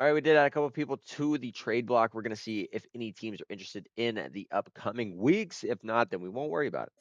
All right, we did add a couple of people to the trade block. We're going to see if any teams are interested in the upcoming weeks. If not, then we won't worry about it.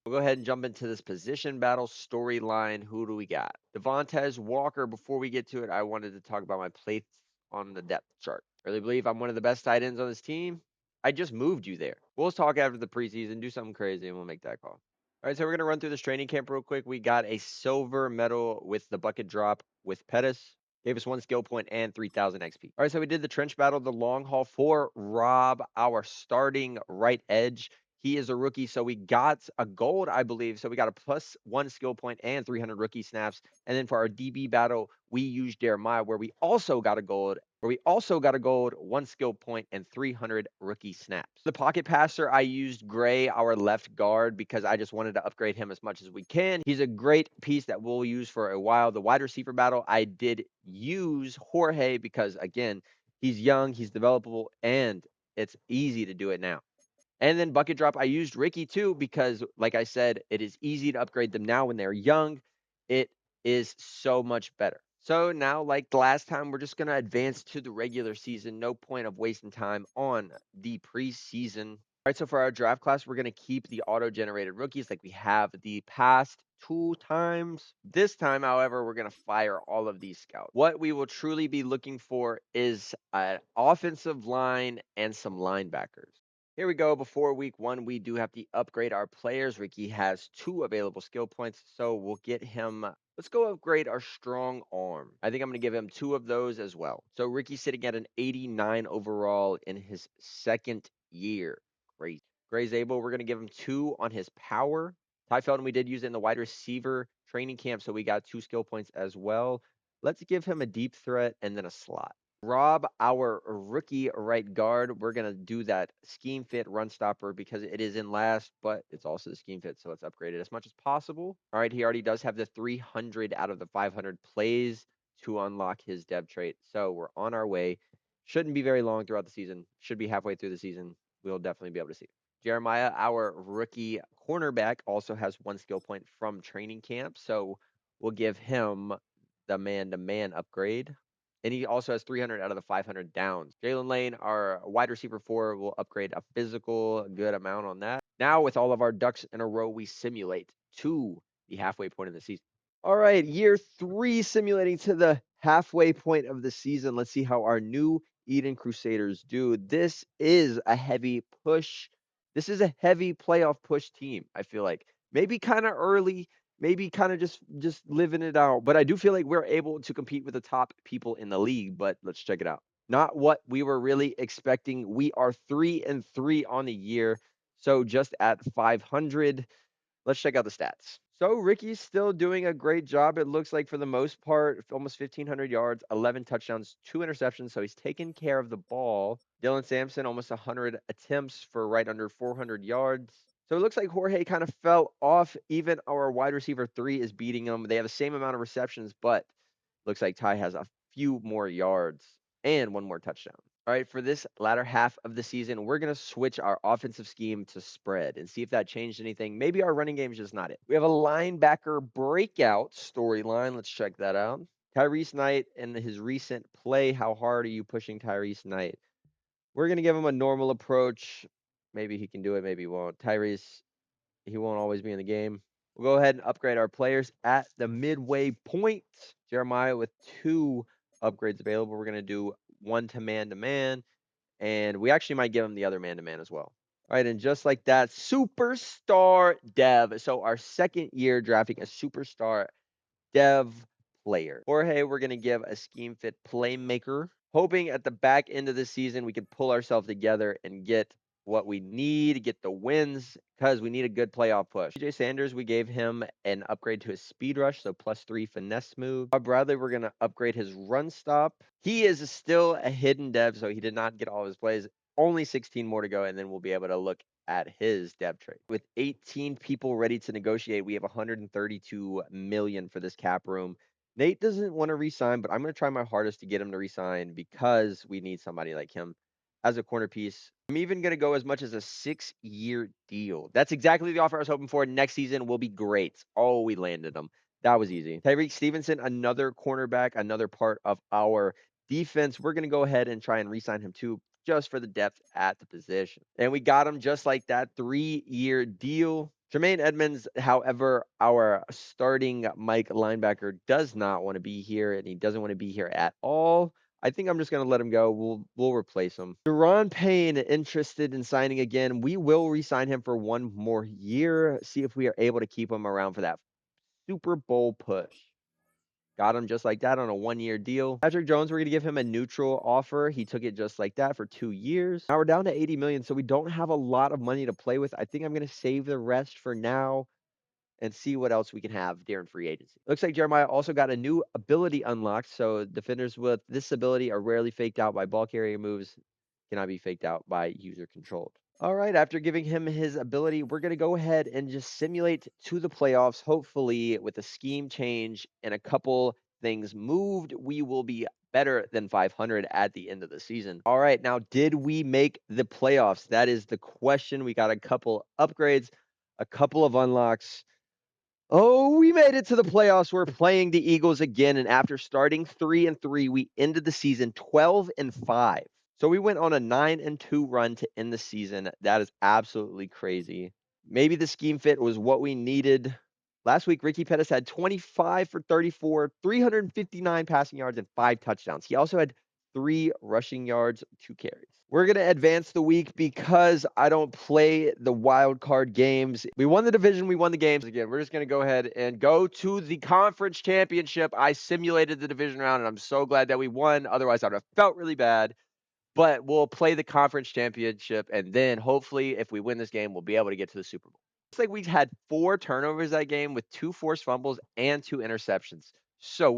We'll go ahead and jump into this position battle storyline. Who do we got? Devontae Walker. Before we get to it, I wanted to talk about my place on the depth chart. I really believe I'm one of the best tight ends on this team. I just moved you there. We'll talk after the preseason, do something crazy, and we'll make that call. All right, so we're going to run through this training camp real quick. We got a silver medal with the bucket drop with Pettis. Gave us 1 skill point and 3,000 XP. All right, so we did the trench battle, the long haul for Rob, our starting right edge. He is a rookie, so we got a gold, I believe. So we got a +1 skill point and 300 rookie snaps. And then for our DB battle, we used Jeremiah, where we also got a gold, 1 skill point, and 300 rookie snaps. The pocket passer, I used Gray, our left guard, because I just wanted to upgrade him as much as we can. He's a great piece that we'll use for a while. The wide receiver battle, I did use Jorge because, again, he's young, he's developable, and it's easy to do it now. And then bucket drop, I used Ricky too because, like I said, it is easy to upgrade them now when they're young. It is so much better. So now, like the last time, we're just going to advance to the regular season. No point of wasting time on the preseason. All right, so for our draft class, we're going to keep the auto-generated rookies like we have the past 2 times. This time, however, we're going to fire all of these scouts. What we will truly be looking for is an offensive line and some linebackers. Here we go. Before week 1, we do have to upgrade our players. Ricky has 2 available skill points, so we'll get him. Let's go upgrade our strong arm. I think I'm going to give him 2 of those as well. So Ricky's sitting at an 89 overall in his 2nd year. Great. Gray's able. We're going to give him 2 on his power. Ty Felton, we did use it in the wide receiver training camp, so we got 2 skill points as well. Let's give him a deep threat and then a slot. Rob, our rookie right guard, we're going to do that scheme fit run stopper because it is in last, but it's also the scheme fit, so let's upgrade it as much as possible. All right, he already does have the 300 out of the 500 plays to unlock his dev trait, so we're on our way. Shouldn't be very long throughout the season. Should be halfway through the season. We'll definitely be able to see it. Jeremiah, our rookie cornerback, also has 1 skill point from training camp, so we'll give him the man-to-man upgrade. And he also has 300 out of the 500 downs. Jalen Lane, our wide receiver 4, will upgrade a physical good amount on that. Now, with all of our ducks in a row, we simulate to the halfway point of the season. All right, year 3 simulating to the halfway point of the season. Let's see how our new Eden Crusaders do. This is a heavy push. This is a heavy playoff push team, I feel like. Maybe kind of early, maybe kind of just living it out. But I do feel like we're able to compete with the top people in the league. But let's check it out. Not what we were really expecting. We are 3-3 on the year, so just at 500. Let's check out the stats. So Ricky's still doing a great job. It looks like for the most part, almost 1,500 yards, 11 touchdowns, 2 interceptions. So he's taking care of the ball. Dylan Sampson, almost 100 attempts for right under 400 yards. So it looks like Jorge kind of fell off. Even our wide receiver 3 is beating him. They have the same amount of receptions, but looks like Ty has a few more yards and 1 more touchdown. All right, for this latter half of the season, we're going to switch our offensive scheme to spread and see if that changed anything. Maybe our running game is just not it. We have a linebacker breakout storyline. Let's check that out. Tyrese Knight and his recent play. How hard are you pushing Tyrese Knight? We're going to give him a normal approach. Maybe he can do it, maybe he won't. Tyrese, he won't always be in the game. We'll go ahead and upgrade our players at the midway point. Jeremiah with 2 upgrades available. We're going to do 1 to man, and we actually might give him the other man-to-man as well. All right, and just like that, superstar dev. So our 2nd year drafting a superstar dev player. Jorge, we're going to give a scheme fit playmaker, hoping at the back end of the season we can pull ourselves together and get what we need to get the wins because we need a good playoff push. DJ Sanders, we gave him an upgrade to his speed rush, so +3 finesse move. Bob Bradley, we're going to upgrade his run stop. He is still a hidden dev, so he did not get all of his plays. Only 16 more to go, and then we'll be able to look at his dev trade. With 18 people ready to negotiate, we have 132 million for this cap room. Nate doesn't want to resign, but I'm going to try my hardest to get him to resign because we need somebody like him as a corner piece. I'm even going to go as much as a 6-year deal. That's exactly the offer I was hoping for. Next season will be great. Oh, we landed him. That was easy. Tyreek Stevenson, another cornerback, another part of our Defense, we're going to go ahead and try and re-sign him too, just for the depth at the position. And we got him just like that, 3-year deal. Jermaine Edmonds, however, our starting Mike linebacker, does not want to be here, and he doesn't want to be here at all. I think I'm just going to let him go. We'll replace him. Deron Payne, interested in signing again. We will re-sign him for 1 more year. See if we are able to keep him around for that Super Bowl push. Got him just like that on a 1-year deal. Patrick Jones, we're going to give him a neutral offer. He took it just like that for 2 years. Now we're down to 80 million, so we don't have a lot of money to play with. I think I'm going to save the rest for now and see what else we can have during free agency. Looks like Jeremiah also got a new ability unlocked. So defenders with this ability are rarely faked out by ball carrier moves, cannot be faked out by user controlled. All right, after giving him his ability, we're going to go ahead and just simulate to the playoffs. Hopefully, with a scheme change and a couple things moved, we will be better than 500 at the end of the season. All right, now, did we make the playoffs? That is the question. We got a couple upgrades, a couple of unlocks. Oh, we made it to the playoffs. We're playing the Eagles again, and after starting 3-3, we ended the season 12-5. So we went on a 9-2 run to end the season. That is absolutely crazy. Maybe the scheme fit was what we needed. Last week, Ricky Pettis had 25 for 34, 359 passing yards, and 5 touchdowns. He also had 3 rushing yards, 2 carries. We're going to advance the week because I don't play the wild card games. We won the division. We won the games. Again, we're just going to go ahead and go to the conference championship. I simulated the division round, and I'm so glad that we won. Otherwise, I would have felt really bad. But we'll play the conference championship, and then hopefully, if we win this game, we'll be able to get to the Super Bowl. Looks like we had 4 turnovers that game with 2 forced fumbles and 2 interceptions. So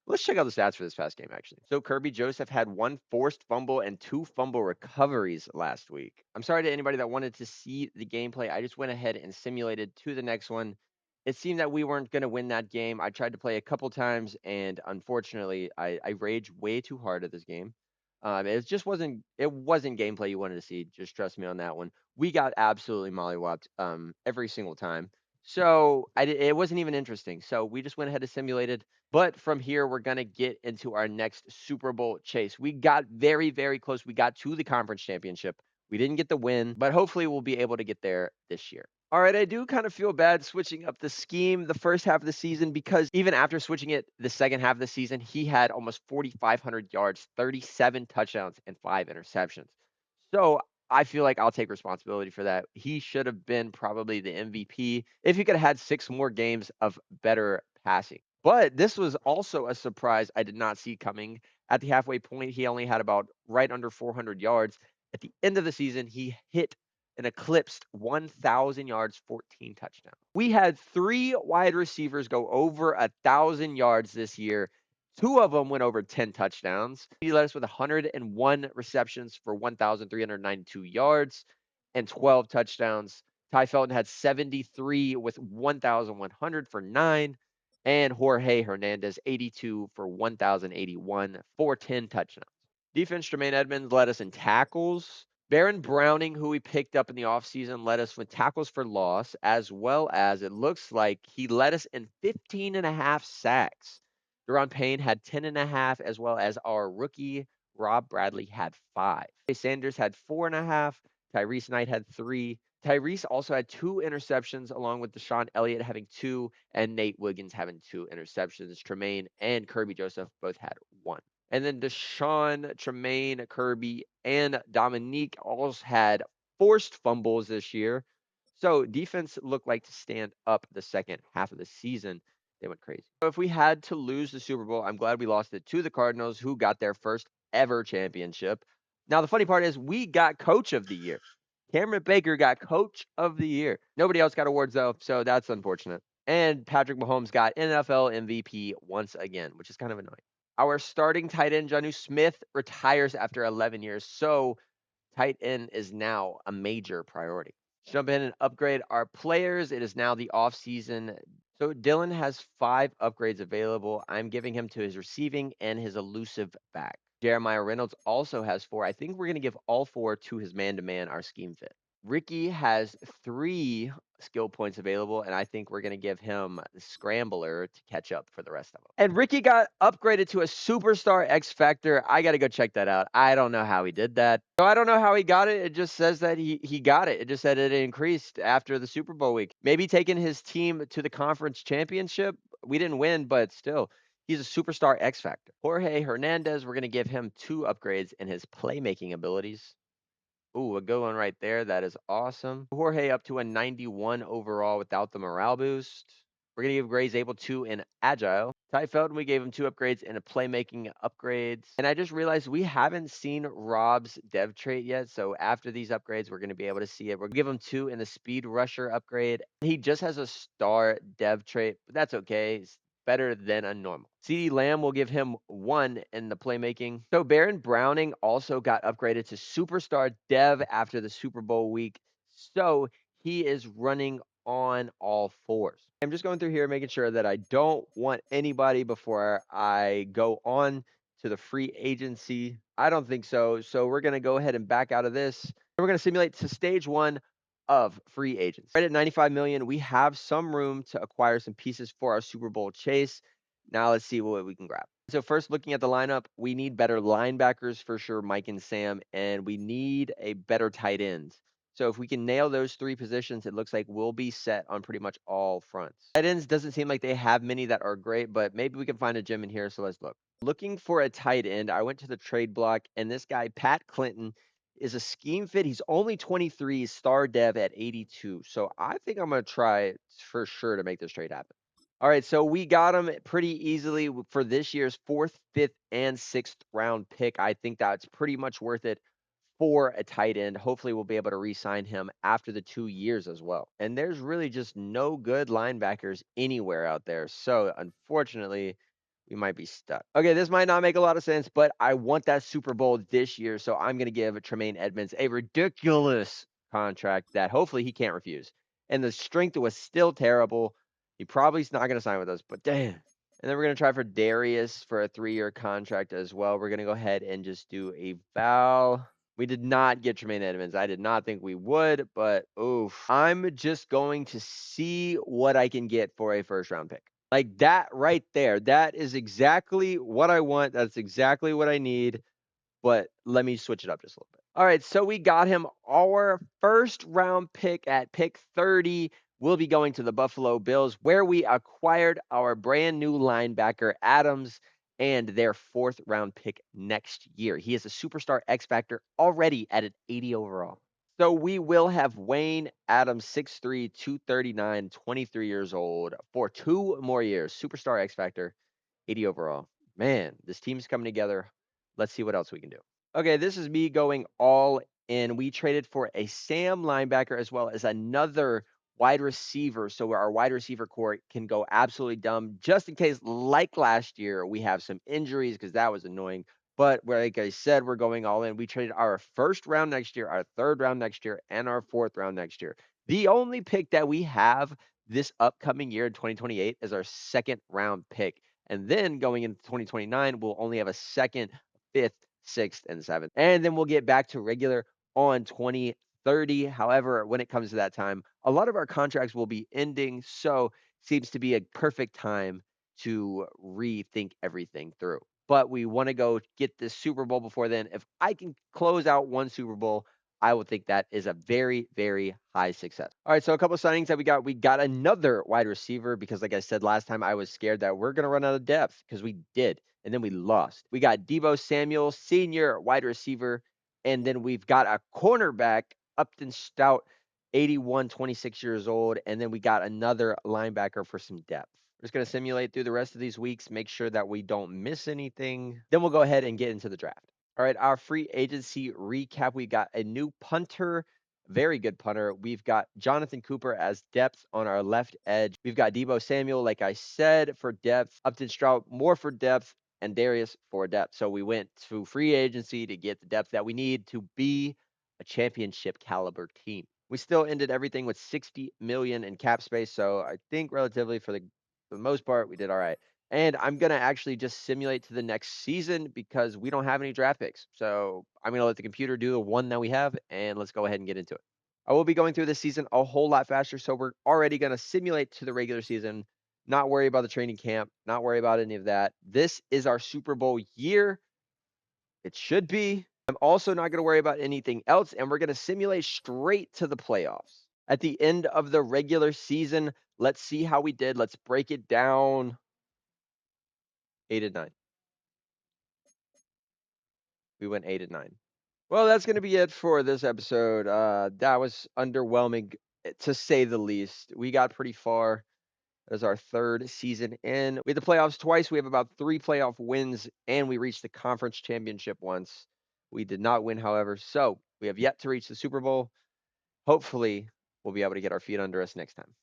let's check out the stats for this past game, actually. So Kirby Joseph had 1 forced fumble and 2 fumble recoveries last week. I'm sorry to anybody that wanted to see the gameplay. I just went ahead and simulated to the next one. It seemed that we weren't going to win that game. I tried to play a couple times, and unfortunately, I raged way too hard at this game. It wasn't gameplay you wanted to see. Just trust me on that one. We got absolutely mollywopped every single time. So it wasn't even interesting. So we just went ahead and simulated. But from here, we're gonna get into our next Super Bowl chase. We got very, very close. We got to the conference championship. We didn't get the win, but hopefully we'll be able to get there this year. All right, I do kind of feel bad switching up the scheme the first half of the season because even after switching it the second half of the season, he had almost 4,500 yards, 37 touchdowns, and 5 interceptions. So I feel like I'll take responsibility for that. He should have been probably the MVP if he could have had 6 more games of better passing. But this was also a surprise I did not see coming. At the halfway point, he only had about right under 400 yards. At the end of the season, he hit and eclipsed 1,000 yards, 14 touchdowns. We had 3 wide receivers go over 1,000 yards this year. 2 of them went over 10 touchdowns. He led us with 101 receptions for 1,392 yards and 12 touchdowns. Ty Felton had 73 with 1,100 for 9. And Jorge Hernandez, 82 for 1,081 for 10 touchdowns. Defense, Jermaine Edmonds led us in tackles. Baron Browning, who we picked up in the offseason, led us with tackles for loss, as well as it looks like he led us in 15.5 sacks. Deron Payne had 10.5, as well as our rookie, Rob Bradley, had 5. Sanders had 4.5. Tyrese Knight had 3. Tyrese also had 2 interceptions, along with Deshaun Elliott having 2, and Nate Wiggins having 2 interceptions. Tremaine and Kirby Joseph both had 1. And then Deshaun, Tremaine, Kirby, and Dominique all had forced fumbles this year. So defense looked like to stand up the second half of the season. They went crazy. So if we had to lose the Super Bowl, I'm glad we lost it to the Cardinals, who got their first ever championship. Now, the funny part is we got Coach of the Year. Cameron Baker got Coach of the Year. Nobody else got awards, though, so that's unfortunate. And Patrick Mahomes got NFL MVP once again, which is kind of annoying. Our starting tight end, Jonnu Smith, retires after 11 years, so tight end is now a major priority. Jump in and upgrade our players. It is now the off season. So Dylan has 5 upgrades available. I'm giving him to his receiving and his elusive back. Jeremiah Reynolds also has 4. I think we're going to give all 4 to his man-to-man, our scheme fit. Ricky has 3 skill points available, and I think we're going to give him the Scrambler to catch up for the rest of them. And Ricky got upgraded to a Superstar X Factor. I got to go check that out. I don't know how he did that. So I don't know how he got it. It just says that he got it. It just said it increased after the Super Bowl week. Maybe taking his team to the conference championship. We didn't win, but still, he's a Superstar X Factor. Jorge Hernandez, we're going to give him 2 upgrades in his playmaking abilities. Ooh, a good one right there. That is awesome. Jorge up to a 91 overall without the morale boost. We're going to give Grays Able 2 in Agile. Ty Felton, we gave him 2 upgrades and a playmaking upgrades. And I just realized we haven't seen Rob's dev trait yet. So after these upgrades, we're going to be able to see it. We'll give him 2 in the Speed Rusher upgrade. He just has a star dev trait, but that's okay. It's better than a normal. CeeDee Lamb will give him 1 in the playmaking. So Baron Browning also got upgraded to Superstar Dev after the Super Bowl week. So he is running on all 4s. I'm just going through here making sure that I don't want anybody before I go on to the free agency. I don't think so. So we're going to go ahead and back out of this. We're going to simulate to stage 1 of free agents. Right at 95 million, we have some room to acquire some pieces for our Super Bowl chase. Now let's see what we can grab. So first, looking at the lineup, we need better linebackers for sure, Mike and Sam, and we need a better tight end. So if we can nail those 3 positions, it looks like we'll be set on pretty much all fronts. Tight ends doesn't seem like they have many that are great, but maybe we can find a gem in here. So let's look. Looking for a tight end, I went to the trade block, and this guy, Pat Clinton, is a scheme fit. He's only 23, star dev at 82. So I think I'm going to try for sure to make this trade happen. All right, so we got him pretty easily for this year's 4th, 5th, and 6th round pick. I think that's pretty much worth it for a tight end. Hopefully, we'll be able to re-sign him after the 2 years as well. And there's really just no good linebackers anywhere out there. So unfortunately, we might be stuck. Okay, this might not make a lot of sense, but I want that Super Bowl this year. So I'm going to give Tremaine Edmonds a ridiculous contract that hopefully he can't refuse. And the strength was still terrible. He probably's not going to sign with us, but damn. And then we're going to try for Darius for a 3-year contract as well. We're going to go ahead and just do a Val. We did not get Tremaine Edmonds. I did not think we would, but oof. I'm just going to see what I can get for a 1st round pick. Like that right there. That is exactly what I want. That's exactly what I need. But let me switch it up just a little bit. All right, so we got him our 1st round pick at pick 30. We'll be going to the Buffalo Bills, where we acquired our brand new linebacker, Adams, and their 4th round pick next year. He is a Superstar X Factor already at an 80 overall. So we will have Wayne Adams, 6'3", 239, 23 years old for 2 more years. Superstar X Factor, 80 overall. Man, this team's coming together. Let's see what else we can do. Okay, this is me going all in. We traded for a Sam linebacker as well as another wide receiver. So our wide receiver core can go absolutely dumb just in case, like last year, we have some injuries because that was annoying. But like I said, we're going all in. We traded our 1st round next year, our 3rd round next year, and our 4th round next year. The only pick that we have this upcoming year in 2028 is our 2nd round pick. And then going into 2029, we'll only have a 2nd, 5th, 6th, and 7th. And then we'll get back to regular on 2030. However, when it comes to that time, a lot of our contracts will be ending. So seems to be a perfect time to rethink everything through. But we want to go get this Super Bowl before then. If I can close out 1 Super Bowl, I would think that is a very, very high success. All right, so a couple of signings that we got. We got another wide receiver because, like I said last time, I was scared that we're going to run out of depth because we did, and then we lost. We got Deebo Samuel, senior wide receiver, and then we've got a cornerback, Upton Stout, 81, 26 years old, and then we got another linebacker for some depth. We're just going to simulate through the rest of these weeks, make sure that we don't miss anything. Then we'll go ahead and get into the draft. All right, our free agency recap. We got a new punter, very good punter. We've got Jonathan Cooper as depth on our left edge. We've got Deebo Samuel, like I said, for depth. Upton Stroud, more for depth, and Darius for depth. So we went to free agency to get the depth that we need to be a championship caliber team. We still ended everything with 60 million in cap space. So I think relatively for the most part, we did all right. And I'm going to actually just simulate to the next season because we don't have any draft picks. So I'm going to let the computer do the one that we have, and let's go ahead and get into it. I will be going through this season a whole lot faster, so we're already going to simulate to the regular season, not worry about the training camp, not worry about any of that. This is our Super Bowl year. It should be. I'm also not going to worry about anything else, and we're going to simulate straight to the playoffs. At the end of the regular season, let's see how we did. Let's break it down. 8-9. We went 8-9. Well, that's going to be it for this episode. That was underwhelming, to say the least. We got pretty far. As our third season in. We had the playoffs twice. We have about 3 playoff wins, and we reached the conference championship once. We did not win, however. So we have yet to reach the Super Bowl. Hopefully, we'll be able to get our feet under us next time.